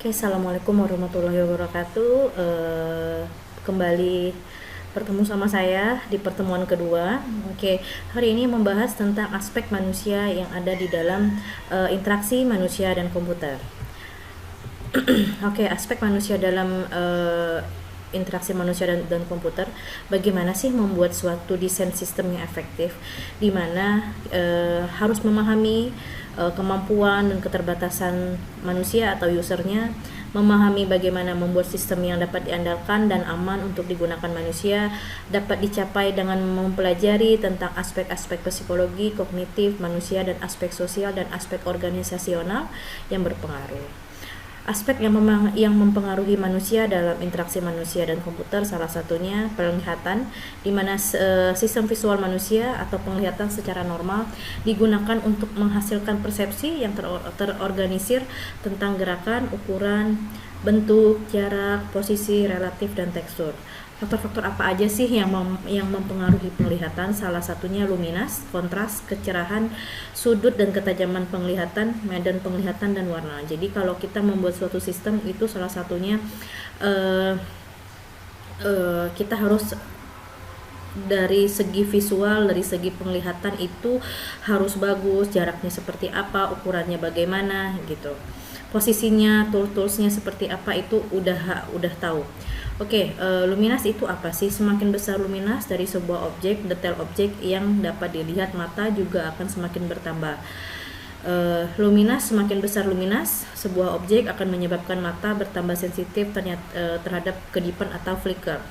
Oke, assalamualaikum warahmatullahi wabarakatuh. Kembali bertemu sama saya di pertemuan kedua. Oke, hari ini membahas tentang aspek manusia yang ada di dalam interaksi manusia dan komputer. Oke, aspek manusia dalam interaksi manusia dan komputer. Bagaimana sih membuat suatu desain sistem yang efektif, di mana harus memahami kemampuan dan keterbatasan manusia atau usernya, memahami bagaimana membuat sistem yang dapat diandalkan dan aman untuk digunakan manusia, dapat dicapai dengan mempelajari tentang aspek-aspek psikologi, kognitif manusia, dan aspek sosial dan aspek organisasional yang berpengaruh. Aspek yang mempengaruhi manusia dalam interaksi manusia dan komputer, salah satunya penglihatan, di mana sistem visual manusia atau penglihatan secara normal digunakan untuk menghasilkan persepsi yang terorganisir tentang gerakan, ukuran, bentuk, jarak, posisi, relatif, dan tekstur. Faktor-faktor apa aja sih yang mempengaruhi penglihatan? Salah satunya luminas, kontras, kecerahan, sudut dan ketajaman penglihatan, medan penglihatan, dan warna. Jadi kalau kita membuat suatu sistem itu salah satunya kita harus dari segi visual, dari segi penglihatan itu harus bagus, jaraknya seperti apa, ukurannya bagaimana gitu. Posisinya, toolsnya seperti apa itu udah tahu. Oke, luminas itu apa sih? Semakin besar luminas dari sebuah objek, detail objek yang dapat dilihat mata juga akan semakin bertambah. Luminas, semakin besar luminas sebuah objek akan menyebabkan mata bertambah sensitif terhadap kedipan atau flicker.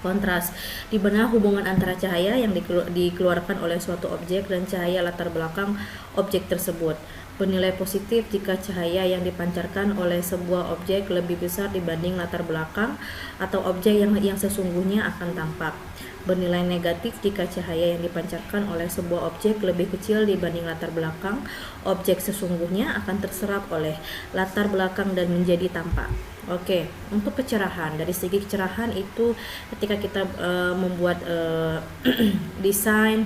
Kontras, di mana hubungan antara cahaya yang dikeluarkan oleh suatu objek dan cahaya latar belakang objek tersebut. Bernilai positif jika cahaya yang dipancarkan oleh sebuah objek lebih besar dibanding latar belakang atau objek yang sesungguhnya akan tampak. Bernilai negatif jika cahaya yang dipancarkan oleh sebuah objek lebih kecil dibanding latar belakang objek sesungguhnya akan terserap oleh latar belakang dan menjadi tampak. Oke, untuk kecerahan, dari segi kecerahan itu ketika kita membuat desain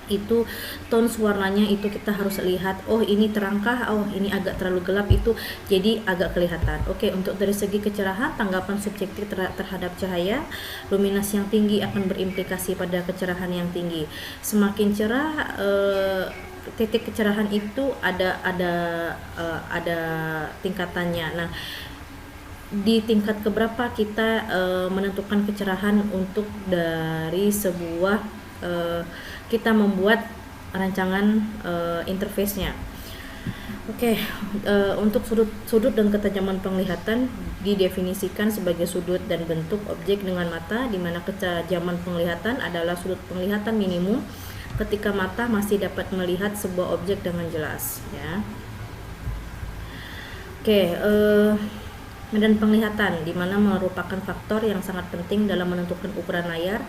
itu tones warnanya itu kita harus lihat, oh ini terangkah, oh ini agak terlalu gelap, itu jadi agak kelihatan. Oke, untuk dari segi kecerahan, tanggapan subjektif terhadap cahaya, luminas yang tinggi akan berimplikasi pada kecerahan yang tinggi. Semakin cerah titik kecerahan itu ada tingkatannya. Nah, di tingkat keberapa kita menentukan kecerahan untuk dari sebuah kita membuat rancangan interface-nya. Oke, untuk sudut dan ketajaman penglihatan didefinisikan sebagai sudut dan bentuk objek dengan mata, di mana ketajaman penglihatan adalah sudut penglihatan minimum ketika mata masih dapat melihat sebuah objek dengan jelas, ya. Oke, medan penglihatan, di mana merupakan faktor yang sangat penting dalam menentukan ukuran layar,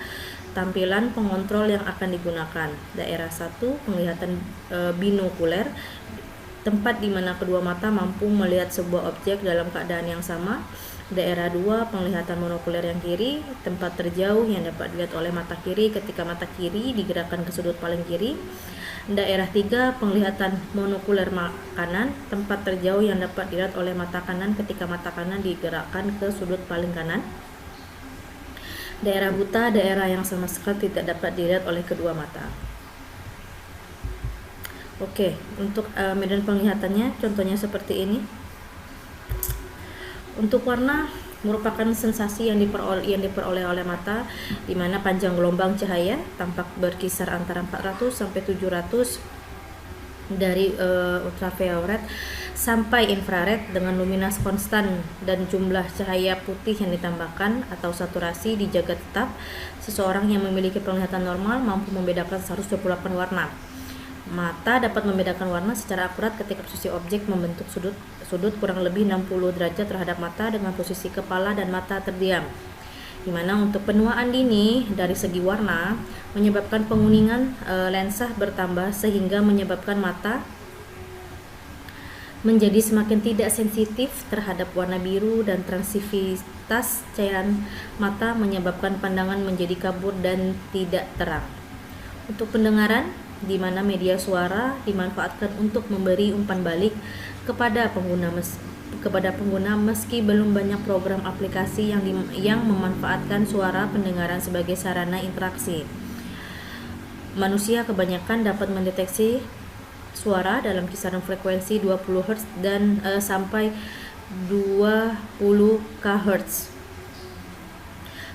tampilan pengontrol yang akan digunakan. Daerah 1, penglihatan binokuler, tempat di mana kedua mata mampu melihat sebuah objek dalam keadaan yang sama. Daerah 2, penglihatan monokuler yang kiri, tempat terjauh yang dapat dilihat oleh mata kiri ketika mata kiri digerakkan ke sudut paling kiri. Daerah 3, penglihatan monokuler kanan, tempat terjauh yang dapat dilihat oleh mata kanan ketika mata kanan digerakkan ke sudut paling kanan. Daerah buta, daerah yang sama sekali tidak dapat dilihat oleh kedua mata. Oke, untuk medan penglihatannya contohnya seperti ini. Untuk warna, merupakan sensasi yang diperoleh oleh mata, di mana panjang gelombang cahaya tampak berkisar antara 400 sampai 700 dari ultraviolet sampai infrared dengan luminas konstan dan jumlah cahaya putih yang ditambahkan atau saturasi dijaga tetap. Seseorang yang memiliki penglihatan normal mampu membedakan 128 warna. Mata dapat membedakan warna secara akurat ketika posisi objek membentuk sudut kurang lebih 60 derajat terhadap mata dengan posisi kepala dan mata terdiam. Di mana untuk penuaan dini dari segi warna menyebabkan penguningan lensa bertambah sehingga menyebabkan mata menjadi semakin tidak sensitif terhadap warna biru, dan transitivitas cairan mata menyebabkan pandangan menjadi kabur dan tidak terang. Untuk pendengaran, di mana media suara dimanfaatkan untuk memberi umpan balik kepada pengguna kepada pengguna meski belum banyak program aplikasi yang memanfaatkan suara pendengaran sebagai sarana interaksi. Manusia kebanyakan dapat mendeteksi suara dalam kisaran frekuensi 20 Hz dan sampai 20 kHz.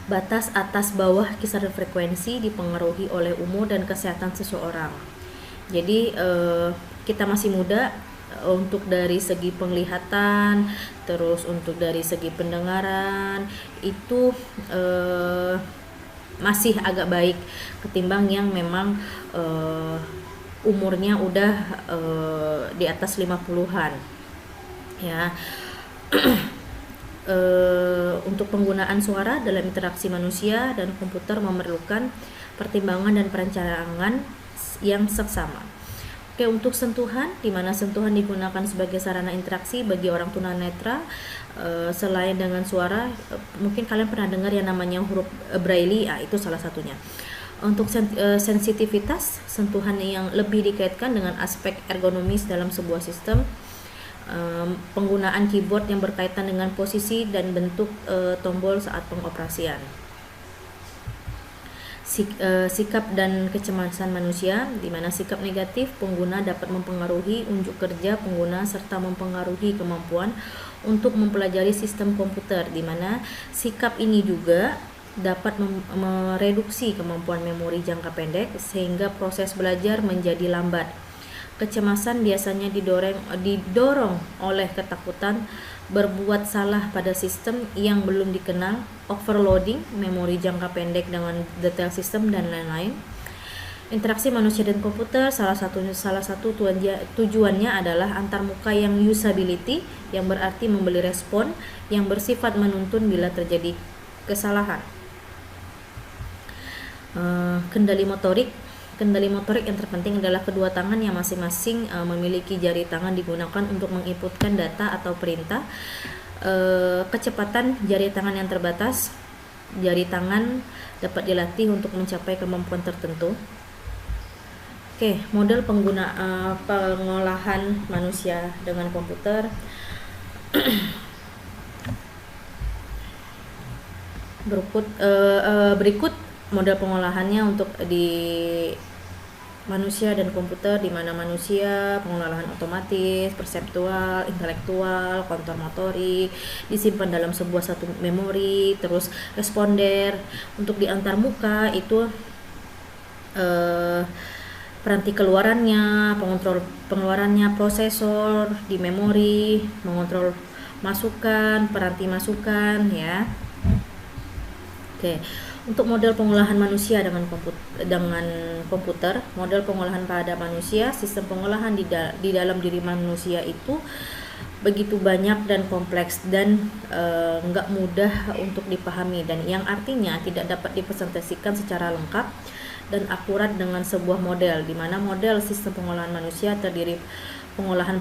Batas atas bawah kisaran frekuensi dipengaruhi oleh umur dan kesehatan seseorang. Jadi kita masih muda, untuk dari segi penglihatan, terus untuk dari segi pendengaran itu masih agak baik ketimbang yang memang umurnya udah di atas 50-an ya. Untuk penggunaan suara dalam interaksi manusia dan komputer memerlukan pertimbangan dan perencanaan yang seksama. Oke, untuk sentuhan, di mana sentuhan digunakan sebagai sarana interaksi bagi orang tunanetra, selain dengan suara, mungkin kalian pernah dengar yang namanya huruf Braille, itu salah satunya. Untuk sensitivitas, sentuhan yang lebih dikaitkan dengan aspek ergonomis dalam sebuah sistem. Penggunaan keyboard yang berkaitan dengan posisi dan bentuk tombol saat pengoperasian. Sikap dan kecemasan manusia, di mana sikap negatif pengguna dapat mempengaruhi unjuk kerja pengguna serta mempengaruhi kemampuan untuk mempelajari sistem komputer, di mana sikap ini juga dapat mereduksi kemampuan memori jangka pendek sehingga proses belajar menjadi lambat. Kecemasan biasanya didorong oleh ketakutan berbuat salah pada sistem yang belum dikenal, overloading memori jangka pendek dengan detail sistem, dan lain-lain. Interaksi manusia dan komputer salah satu tujuannya adalah antarmuka yang usability, yang berarti memberi respon yang bersifat menuntun bila terjadi kesalahan. Kendali motorik yang terpenting adalah kedua tangan yang masing-masing memiliki jari tangan digunakan untuk menginputkan data atau perintah. Kecepatan jari tangan yang terbatas. Jari tangan dapat dilatih untuk mencapai kemampuan tertentu. Oke, model pengolahan manusia dengan komputer. Berikut model pengolahannya untuk di manusia dan komputer, di mana manusia pengolahan otomatis, perseptual, intelektual, kontur motorik disimpan dalam sebuah satu memori. Terus responder untuk di antarmuka itu peranti keluarannya, pengontrol pengeluarannya, prosesor di memori, mengontrol masukan, peranti masukan ya. Oke. Untuk model pengolahan manusia dengan komputer, model pengolahan pada manusia, sistem pengolahan di dalam diri manusia itu begitu banyak dan kompleks dan nggak mudah untuk dipahami, dan yang artinya tidak dapat dipresentasikan secara lengkap dan akurat dengan sebuah model, di mana model sistem pengolahan manusia terdiri pengolahan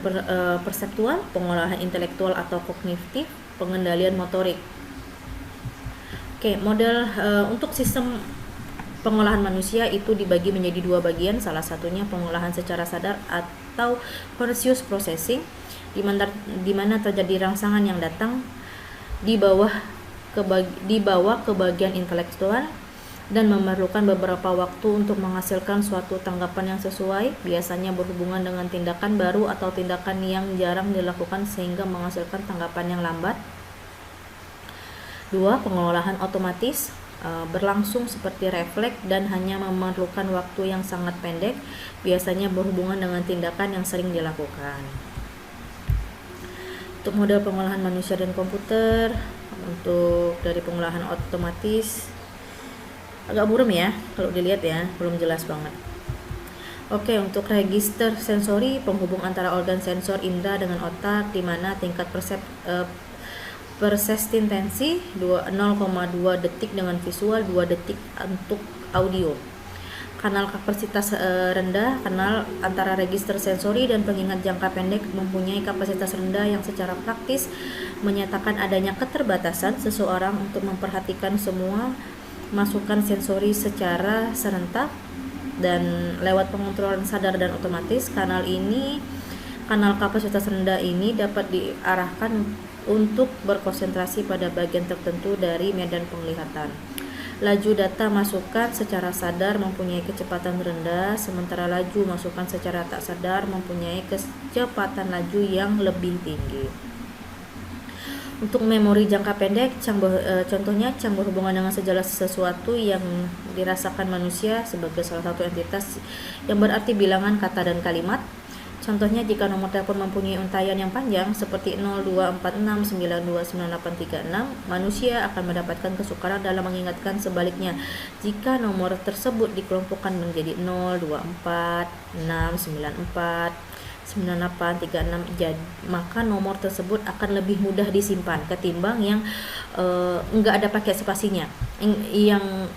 perseptual, pengolahan intelektual atau kognitif, pengendalian motorik. Oke, model untuk sistem pengolahan manusia itu dibagi menjadi dua bagian, salah satunya pengolahan secara sadar atau conscious processing, di mana terjadi rangsangan yang datang dibawa ke bagian intelektual dan memerlukan beberapa waktu untuk menghasilkan suatu tanggapan yang sesuai, biasanya berhubungan dengan tindakan baru atau tindakan yang jarang dilakukan sehingga menghasilkan tanggapan yang lambat. 2. Pengolahan otomatis berlangsung seperti refleks dan hanya memerlukan waktu yang sangat pendek, biasanya berhubungan dengan tindakan yang sering dilakukan. Untuk model pengolahan manusia dan komputer, untuk dari pengolahan otomatis agak buram ya kalau dilihat ya, belum jelas banget. Oke, untuk register sensori, penghubung antara organ sensor indera dengan otak, di mana tingkat persistensi 0,2 detik dengan visual, 2 detik untuk audio. Kanal kapasitas rendah, kanal antara register sensori dan pengingat jangka pendek mempunyai kapasitas rendah yang secara praktis menyatakan adanya keterbatasan seseorang untuk memperhatikan semua masukan sensori secara serentak dan lewat pengontrolan sadar dan otomatis. Kanal ini Kanal kapasitas rendah ini dapat diarahkan untuk berkonsentrasi pada bagian tertentu dari medan penglihatan. Laju data masukan secara sadar mempunyai kecepatan rendah, sementara laju masukan secara tak sadar mempunyai kecepatan laju yang lebih tinggi. Untuk memori jangka pendek, contohnya Chang berhubungan dengan segala sesuatu yang dirasakan manusia sebagai salah satu entitas yang berarti bilangan kata dan kalimat. Contohnya jika nomor telepon mempunyai untaian yang panjang seperti 0246929836, manusia akan mendapatkan kesukaran dalam mengingatkan. Sebaliknya, jika nomor tersebut dikelompokkan menjadi 0246949836, maka nomor tersebut akan lebih mudah disimpan ketimbang yang enggak ada pakai spasinya, yang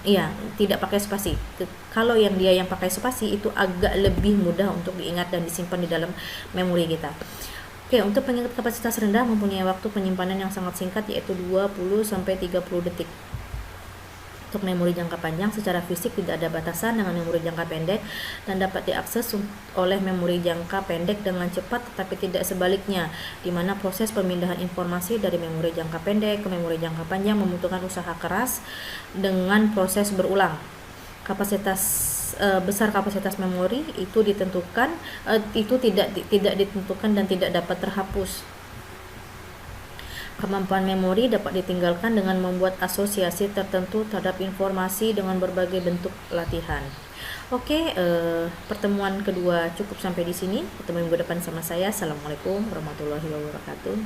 tidak pakai spasi. Kalau yang pakai spasi itu agak lebih mudah untuk diingat dan disimpan di dalam memori kita. Oke, untuk pengingat kapasitas rendah mempunyai waktu penyimpanan yang sangat singkat, yaitu 20-30 detik. Untuk memori jangka panjang secara fisik tidak ada batasan dengan memori jangka pendek dan dapat diakses oleh memori jangka pendek dengan cepat, tetapi tidak sebaliknya, di mana proses pemindahan informasi dari memori jangka pendek ke memori jangka panjang membutuhkan usaha keras dengan proses berulang. Besar kapasitas memori itu ditentukan tidak ditentukan dan tidak dapat terhapus. Kemampuan memori dapat ditinggalkan dengan membuat asosiasi tertentu terhadap informasi dengan berbagai bentuk latihan. Oke, pertemuan kedua cukup sampai di sini. Ketemu minggu depan sama saya. Assalamualaikum warahmatullahi wabarakatuh.